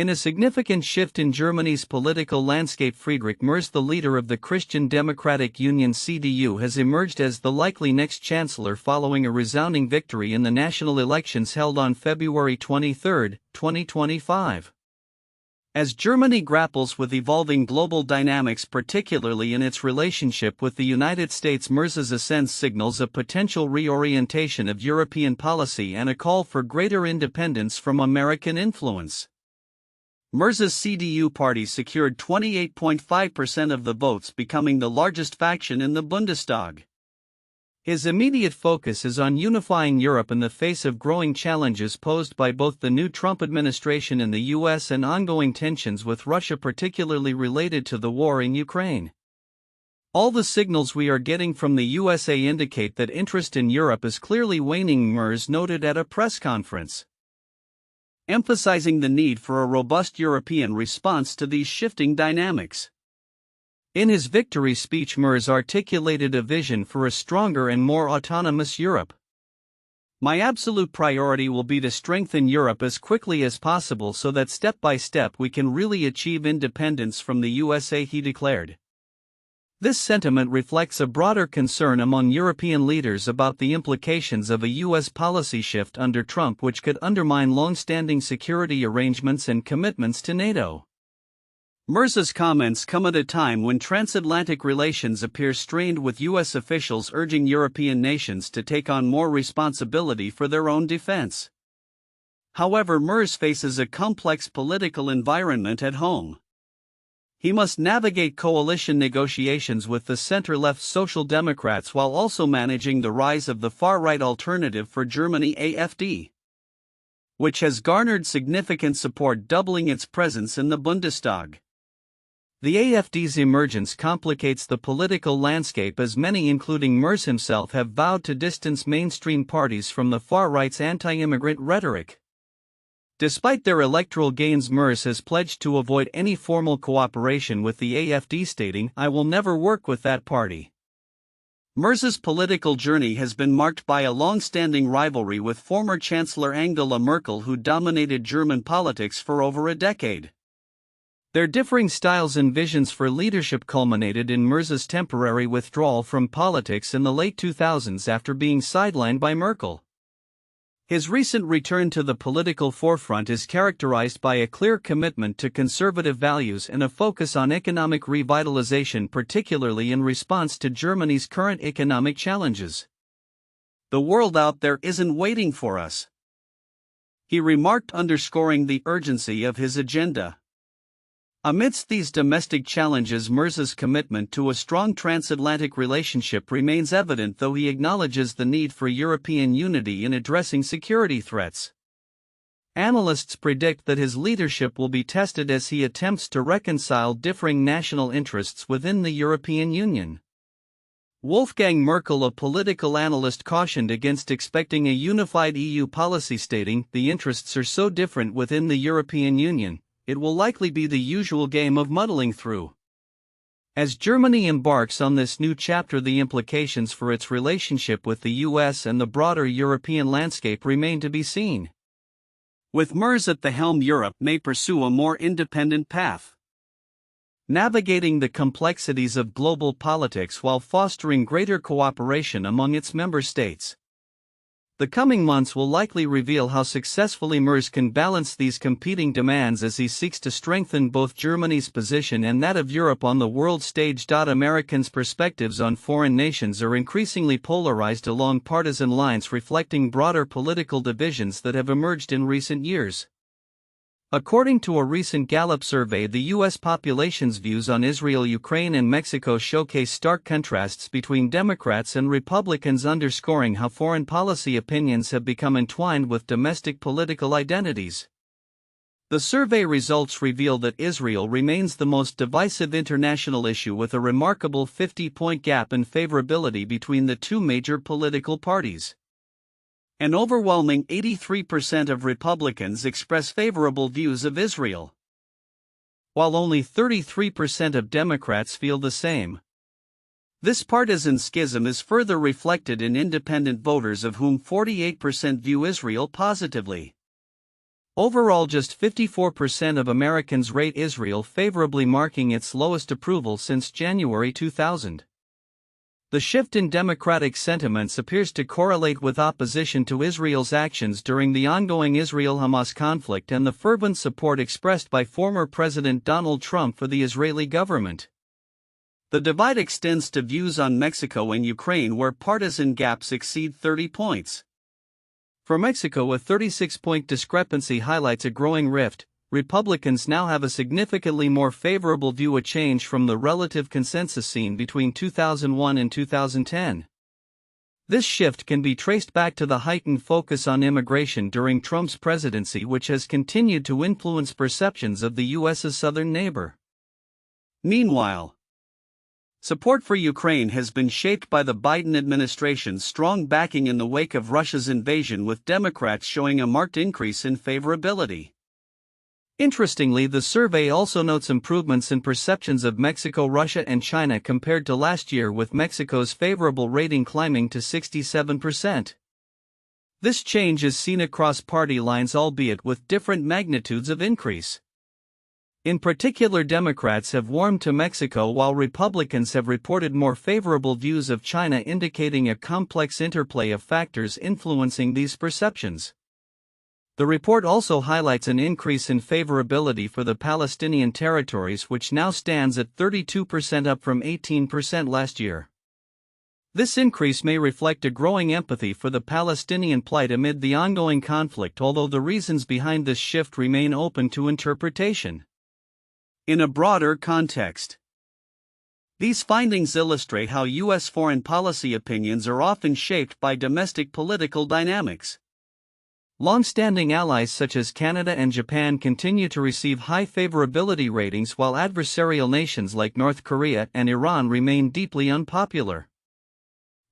In a significant shift in Germany's political landscape, Friedrich Merz, the leader of the Christian Democratic Union CDU, has emerged as the likely next chancellor following a resounding victory in the national elections held on February 23, 2025. As Germany grapples with evolving global dynamics, particularly in its relationship with the United States, Merz's ascent signals a potential reorientation of European policy and a call for greater independence from American influence. Merz's CDU party secured 28.5% of the votes, becoming the largest faction in the Bundestag. His immediate focus is on unifying Europe in the face of growing challenges posed by both the new Trump administration in the U.S. and ongoing tensions with Russia, particularly related to the war in Ukraine. All the signals we are getting from the USA indicate that interest in Europe is clearly waning, Merz noted at a press conference, emphasizing the need for a robust European response to these shifting dynamics. In his victory speech, Merz articulated a vision for a stronger and more autonomous Europe. "My absolute priority will be to strengthen Europe as quickly as possible so that step by step we can really achieve independence from the USA," he declared. This sentiment reflects a broader concern among European leaders about the implications of a U.S. policy shift under Trump, which could undermine long-standing security arrangements and commitments to NATO. Merz's comments come at a time when transatlantic relations appear strained, with U.S. officials urging European nations to take on more responsibility for their own defense. However, Merz faces a complex political environment at home. He must navigate coalition negotiations with the center-left Social Democrats while also managing the rise of the far-right Alternative for Germany (AfD), which has garnered significant support, doubling its presence in the Bundestag. The AfD's emergence complicates the political landscape, as many, including Merz himself, have vowed to distance mainstream parties from the far-right's anti-immigrant rhetoric. Despite their electoral gains, Merz has pledged to avoid any formal cooperation with the AfD, stating, "I will never work with that party." Merz's political journey has been marked by a long-standing rivalry with former Chancellor Angela Merkel, who dominated German politics for over a decade. Their differing styles and visions for leadership culminated in Merz's temporary withdrawal from politics in the late 2000s after being sidelined by Merkel. His recent return to the political forefront is characterized by a clear commitment to conservative values and a focus on economic revitalization, particularly in response to Germany's current economic challenges. "The world out there isn't waiting for us," he remarked, underscoring the urgency of his agenda. Amidst these domestic challenges, Merz's commitment to a strong transatlantic relationship remains evident, though he acknowledges the need for European unity in addressing security threats. Analysts predict that his leadership will be tested as he attempts to reconcile differing national interests within the European Union. Wolfgang Merkel, a political analyst, cautioned against expecting a unified EU policy, stating, "The interests are so different within the European Union, it will likely be the usual game of muddling through." As Germany embarks on this new chapter, the implications for its relationship with the US and the broader European landscape remain to be seen. With Merz at the helm, Europe may pursue a more independent path, navigating the complexities of global politics while fostering greater cooperation among its member states. The coming months will likely reveal how successfully Merz can balance these competing demands as he seeks to strengthen both Germany's position and that of Europe on the world stage. Americans' perspectives on foreign nations are increasingly polarized along partisan lines, reflecting broader political divisions that have emerged in recent years. According to a recent Gallup survey, the U.S. population's views on Israel, Ukraine, and Mexico showcase stark contrasts between Democrats and Republicans, underscoring how foreign policy opinions have become entwined with domestic political identities. The survey results reveal that Israel remains the most divisive international issue, with a remarkable 50-point gap in favorability between the two major political parties. An overwhelming 83% of Republicans express favorable views of Israel, while only 33% of Democrats feel the same. This partisan schism is further reflected in independent voters, of whom 48% view Israel positively. Overall, just 54% of Americans rate Israel favorably, marking its lowest approval since January 2000. The shift in democratic sentiments appears to correlate with opposition to Israel's actions during the ongoing Israel-Hamas conflict and the fervent support expressed by former President Donald Trump for the Israeli government. The divide extends to views on Mexico and Ukraine, where partisan gaps exceed 30 points. For Mexico, a 36-point discrepancy highlights a growing rift. Republicans now have a significantly more favorable view, a change from the relative consensus seen between 2001 and 2010. This shift can be traced back to the heightened focus on immigration during Trump's presidency, which has continued to influence perceptions of the U.S.'s southern neighbor. Meanwhile, support for Ukraine has been shaped by the Biden administration's strong backing in the wake of Russia's invasion, with Democrats showing a marked increase in favorability. Interestingly, the survey also notes improvements in perceptions of Mexico, Russia, and China compared to last year, with Mexico's favorable rating climbing to 67%. This change is seen across party lines, albeit with different magnitudes of increase. In particular, Democrats have warmed to Mexico while Republicans have reported more favorable views of China, indicating a complex interplay of factors influencing these perceptions. The report also highlights an increase in favorability for the Palestinian territories, which now stands at 32%, up from 18% last year. This increase may reflect a growing empathy for the Palestinian plight amid the ongoing conflict, although the reasons behind this shift remain open to interpretation. In a broader context, these findings illustrate how U.S. foreign policy opinions are often shaped by domestic political dynamics. Long-standing allies such as Canada and Japan continue to receive high favorability ratings, while adversarial nations like North Korea and Iran remain deeply unpopular.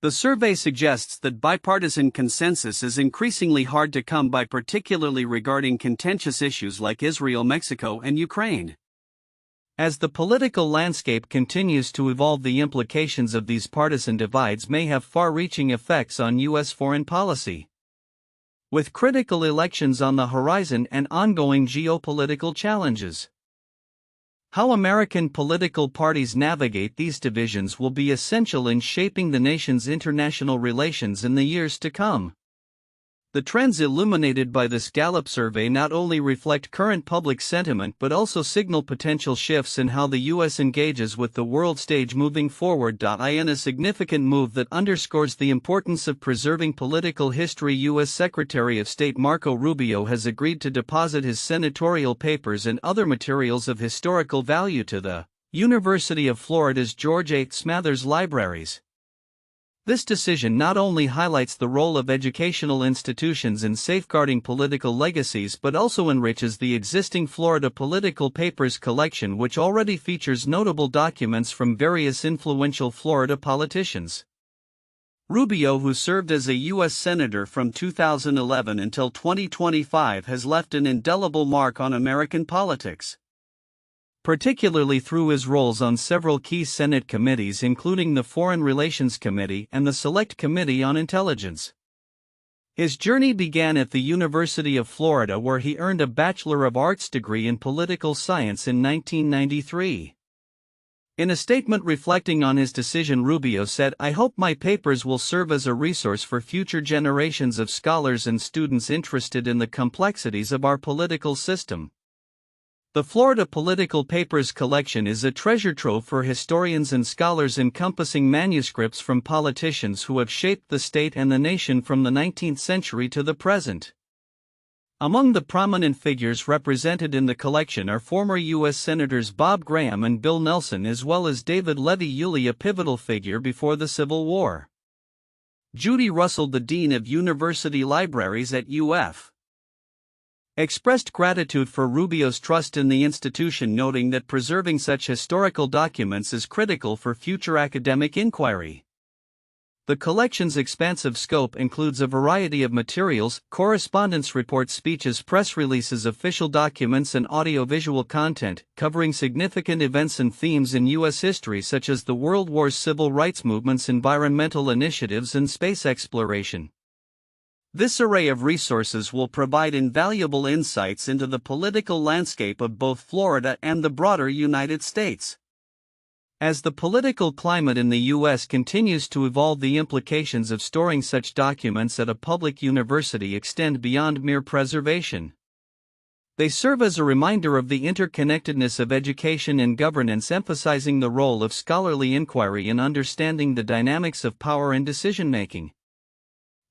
The survey suggests that bipartisan consensus is increasingly hard to come by, particularly regarding contentious issues like Israel, Mexico, and Ukraine. As the political landscape continues to evolve, the implications of these partisan divides may have far-reaching effects on U.S. foreign policy. With critical elections on the horizon and ongoing geopolitical challenges, how American political parties navigate these divisions will be essential in shaping the nation's international relations in the years to come. The trends illuminated by this Gallup survey not only reflect current public sentiment but also signal potential shifts in how the U.S. engages with the world stage moving forward. In a significant move that underscores the importance of preserving political history, U.S. Secretary of State Marco Rubio has agreed to deposit his senatorial papers and other materials of historical value to the University of Florida's George A. Smathers Libraries. This decision not only highlights the role of educational institutions in safeguarding political legacies but also enriches the existing Florida Political Papers collection, which already features notable documents from various influential Florida politicians. Rubio, who served as a U.S. Senator from 2011 until 2025, has left an indelible mark on American politics, particularly through his roles on several key Senate committees, including the Foreign Relations Committee and the Select Committee on Intelligence. His journey began at the University of Florida, where he earned a Bachelor of Arts degree in Political Science in 1993. In a statement reflecting on his decision, Rubio said, "I hope my papers will serve as a resource for future generations of scholars and students interested in the complexities of our political system." The Florida Political Papers collection is a treasure trove for historians and scholars, encompassing manuscripts from politicians who have shaped the state and the nation from the 19th century to the present. Among the prominent figures represented in the collection are former U.S. Senators Bob Graham and Bill Nelson, as well as David Levy-Yulee, a pivotal figure before the Civil War. Judy Russell, the Dean of University Libraries at UF, expressed gratitude for Rubio's trust in the institution, noting that preserving such historical documents is critical for future academic inquiry. The collection's expansive scope includes a variety of materials: correspondence reports, speeches, press releases, official documents, and audiovisual content, covering significant events and themes in U.S. history such as the World War's civil rights movements, environmental initiatives, and space exploration. This array of resources will provide invaluable insights into the political landscape of both Florida and the broader United States. As the political climate in the U.S. continues to evolve, the implications of storing such documents at a public university extend beyond mere preservation. They serve as a reminder of the interconnectedness of education and governance, emphasizing the role of scholarly inquiry in understanding the dynamics of power and decision-making.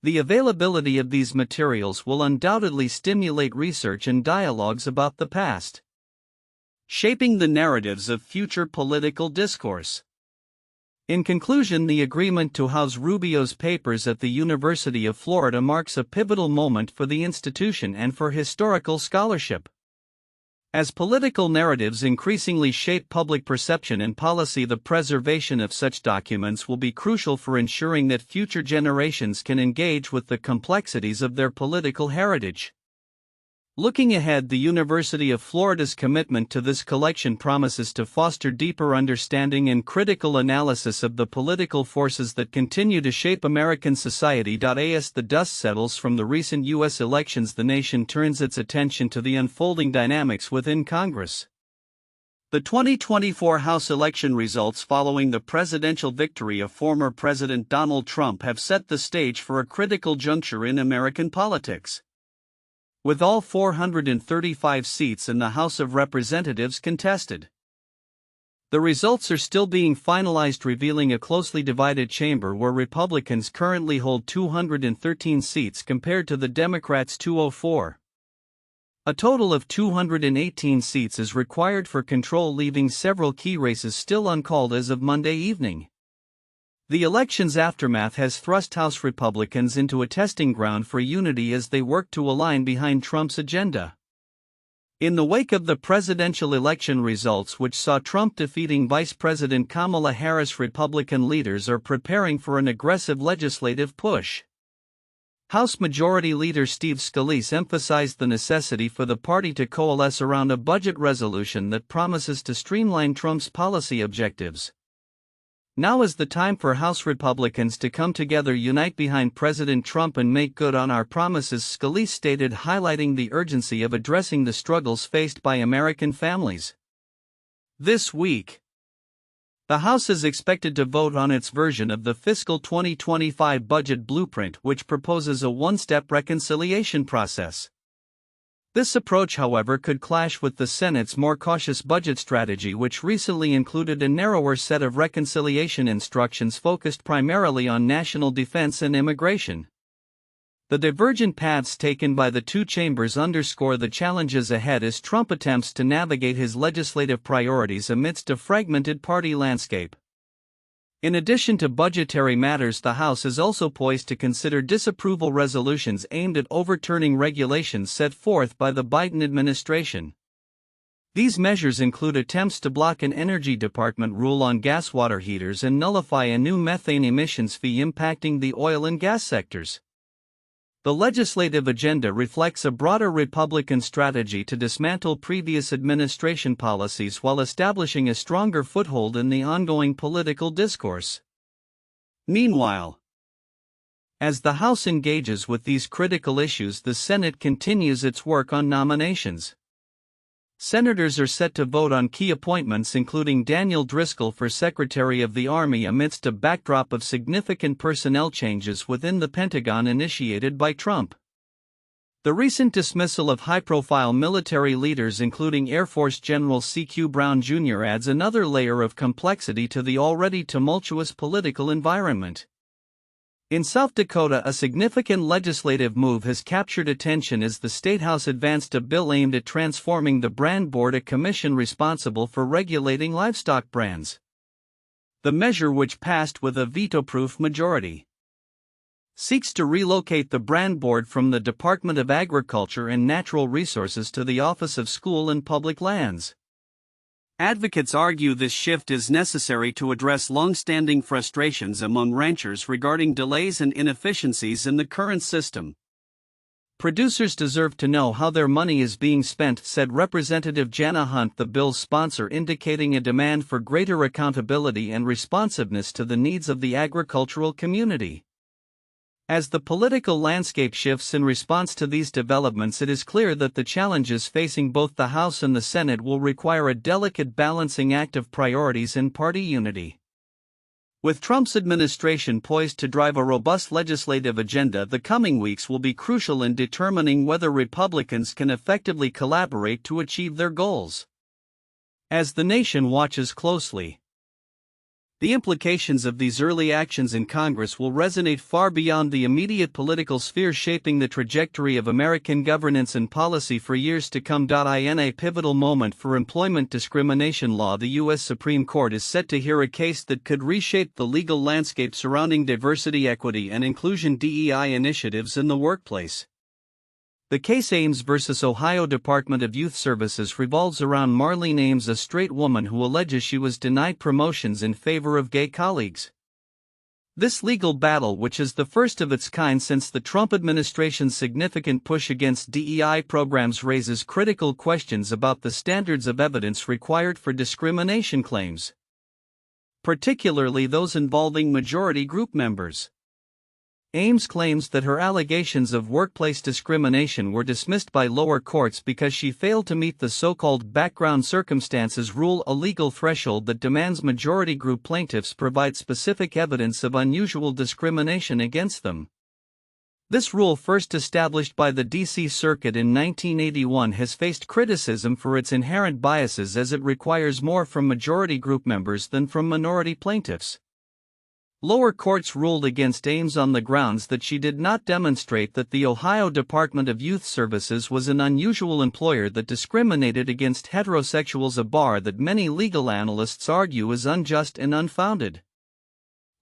The availability of these materials will undoubtedly stimulate research and dialogues about the past, shaping the narratives of future political discourse. In conclusion, the agreement to house Rubio's papers at the University of Florida marks a pivotal moment for the institution and for historical scholarship. As political narratives increasingly shape public perception and policy, the preservation of such documents will be crucial for ensuring that future generations can engage with the complexities of their political heritage. Looking ahead, the University of Florida's commitment to this collection promises to foster deeper understanding and critical analysis of the political forces that continue to shape American society. As the dust settles from the recent U.S. elections, the nation turns its attention to the unfolding dynamics within Congress. The 2024 House election results following the presidential victory of former President Donald Trump have set the stage for a critical juncture in American politics. With all 435 seats in the House of Representatives contested, the results are still being finalized, revealing a closely divided chamber where Republicans currently hold 213 seats compared to the Democrats' 204. A total of 218 seats is required for control, leaving several key races still uncalled as of Monday evening. The election's aftermath has thrust House Republicans into a testing ground for unity as they work to align behind Trump's agenda. In the wake of the presidential election results, which saw Trump defeating Vice President Kamala Harris, Republican leaders are preparing for an aggressive legislative push. House Majority Leader Steve Scalise emphasized the necessity for the party to coalesce around a budget resolution that promises to streamline Trump's policy objectives. Now is the time for House Republicans to come together, unite behind President Trump, and make good on our promises, Scalise stated, highlighting the urgency of addressing the struggles faced by American families. This week, the House is expected to vote on its version of the fiscal 2025 budget blueprint, which proposes a one-step reconciliation process. This approach, however, could clash with the Senate's more cautious budget strategy, which recently included a narrower set of reconciliation instructions focused primarily on national defense and immigration. The divergent paths taken by the two chambers underscore the challenges ahead as Trump attempts to navigate his legislative priorities amidst a fragmented party landscape. In addition to budgetary matters, the House is also poised to consider disapproval resolutions aimed at overturning regulations set forth by the Biden administration. These measures include attempts to block an Energy Department rule on gas water heaters and nullify a new methane emissions fee impacting the oil and gas sectors. The legislative agenda reflects a broader Republican strategy to dismantle previous administration policies while establishing a stronger foothold in the ongoing political discourse. Meanwhile, as the House engages with these critical issues, the Senate continues its work on nominations. Senators are set to vote on key appointments, including Daniel Driscoll for Secretary of the Army, amidst a backdrop of significant personnel changes within the Pentagon initiated by Trump. The recent dismissal of high-profile military leaders, including Air Force General C.Q. Brown Jr., adds another layer of complexity to the already tumultuous political environment. In South Dakota, a significant legislative move has captured attention as the State House advanced a bill aimed at transforming the Brand Board, a commission responsible for regulating livestock brands. The measure, which passed with a veto-proof majority, seeks to relocate the Brand Board from the Department of Agriculture and Natural Resources to the Office of School and Public Lands. Advocates argue this shift is necessary to address long-standing frustrations among ranchers regarding delays and inefficiencies in the current system. Producers deserve to know how their money is being spent, said Representative Jana Hunt, the bill's sponsor, indicating a demand for greater accountability and responsiveness to the needs of the agricultural community. As the political landscape shifts in response to these developments, it is clear that the challenges facing both the House and the Senate will require a delicate balancing act of priorities and party unity. With Trump's administration poised to drive a robust legislative agenda, the coming weeks will be crucial in determining whether Republicans can effectively collaborate to achieve their goals. As the nation watches closely, the implications of these early actions in Congress will resonate far beyond the immediate political sphere, shaping the trajectory of American governance and policy for years to come. In a pivotal moment for employment discrimination law, the U.S. Supreme Court is set to hear a case that could reshape the legal landscape surrounding diversity, equity, and inclusion (DEI) initiatives in the workplace. The case Ames v. Ohio Department of Youth Services revolves around Marlene Ames, a straight woman who alleges she was denied promotions in favor of gay colleagues. This legal battle, which is the first of its kind since the Trump administration's significant push against DEI programs, raises critical questions about the standards of evidence required for discrimination claims, particularly those involving majority group members. Ames claims that her allegations of workplace discrimination were dismissed by lower courts because she failed to meet the so-called background circumstances rule, a legal threshold that demands majority group plaintiffs provide specific evidence of unusual discrimination against them. This rule, first established by the D.C. Circuit in 1981, has faced criticism for its inherent biases, as it requires more from majority group members than from minority plaintiffs. Lower courts ruled against Ames on the grounds that she did not demonstrate that the Ohio Department of Youth Services was an unusual employer that discriminated against heterosexuals, a bar that many legal analysts argue is unjust and unfounded.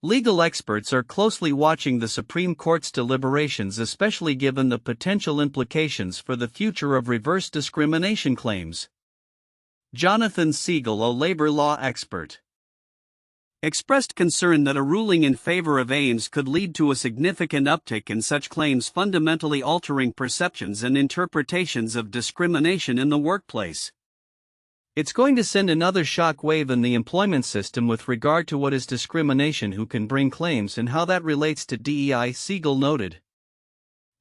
Legal experts are closely watching the Supreme Court's deliberations, especially given the potential implications for the future of reverse discrimination claims. Jonathan Siegel, a labor law expert, expressed concern that a ruling in favor of Ames could lead to a significant uptick in such claims, fundamentally altering perceptions and interpretations of discrimination in the workplace. It's going to send another shock wave in the employment system with regard to what is discrimination, who can bring claims, and how that relates to DEI, Siegel noted.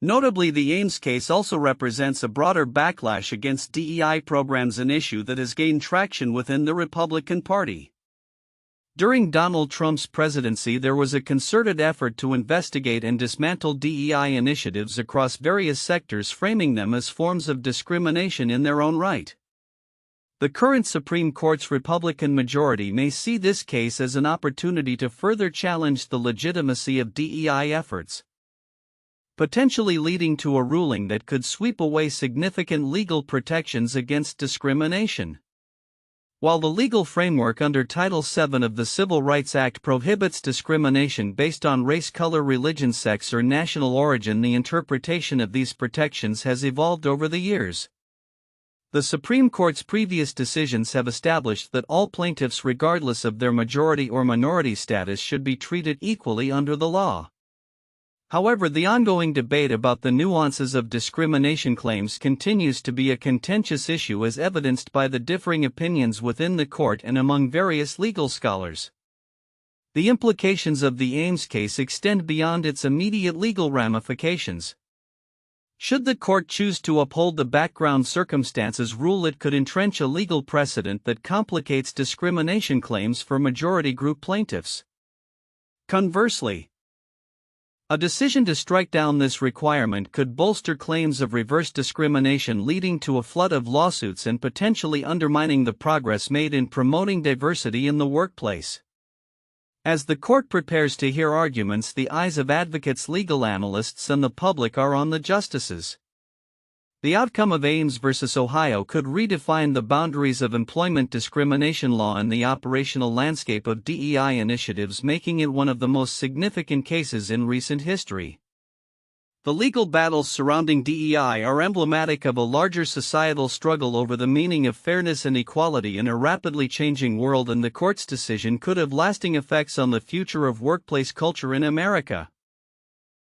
Notably, the Ames case also represents a broader backlash against DEI programs, an issue that has gained traction within the Republican Party. During Donald Trump's presidency, there was a concerted effort to investigate and dismantle DEI initiatives across various sectors, framing them as forms of discrimination in their own right. The current Supreme Court's Republican majority may see this case as an opportunity to further challenge the legitimacy of DEI efforts, potentially leading to a ruling that could sweep away significant legal protections against discrimination. While the legal framework under Title VII of the Civil Rights Act prohibits discrimination based on race, color, religion, sex, or national origin, the interpretation of these protections has evolved over the years. The Supreme Court's previous decisions have established that all plaintiffs, regardless of their majority or minority status, should be treated equally under the law. However, the ongoing debate about the nuances of discrimination claims continues to be a contentious issue, as evidenced by the differing opinions within the court and among various legal scholars. The implications of the Ames case extend beyond its immediate legal ramifications. Should the court choose to uphold the background circumstances rule, it could entrench a legal precedent that complicates discrimination claims for majority group plaintiffs. Conversely, a decision to strike down this requirement could bolster claims of reverse discrimination, leading to a flood of lawsuits and potentially undermining the progress made in promoting diversity in the workplace. As the court prepares to hear arguments, the eyes of advocates, legal analysts, and the public are on the justices. The outcome of Ames v. Ohio could redefine the boundaries of employment discrimination law and the operational landscape of DEI initiatives, making it one of the most significant cases in recent history. The legal battles surrounding DEI are emblematic of a larger societal struggle over the meaning of fairness and equality in a rapidly changing world, and the court's decision could have lasting effects on the future of workplace culture in America.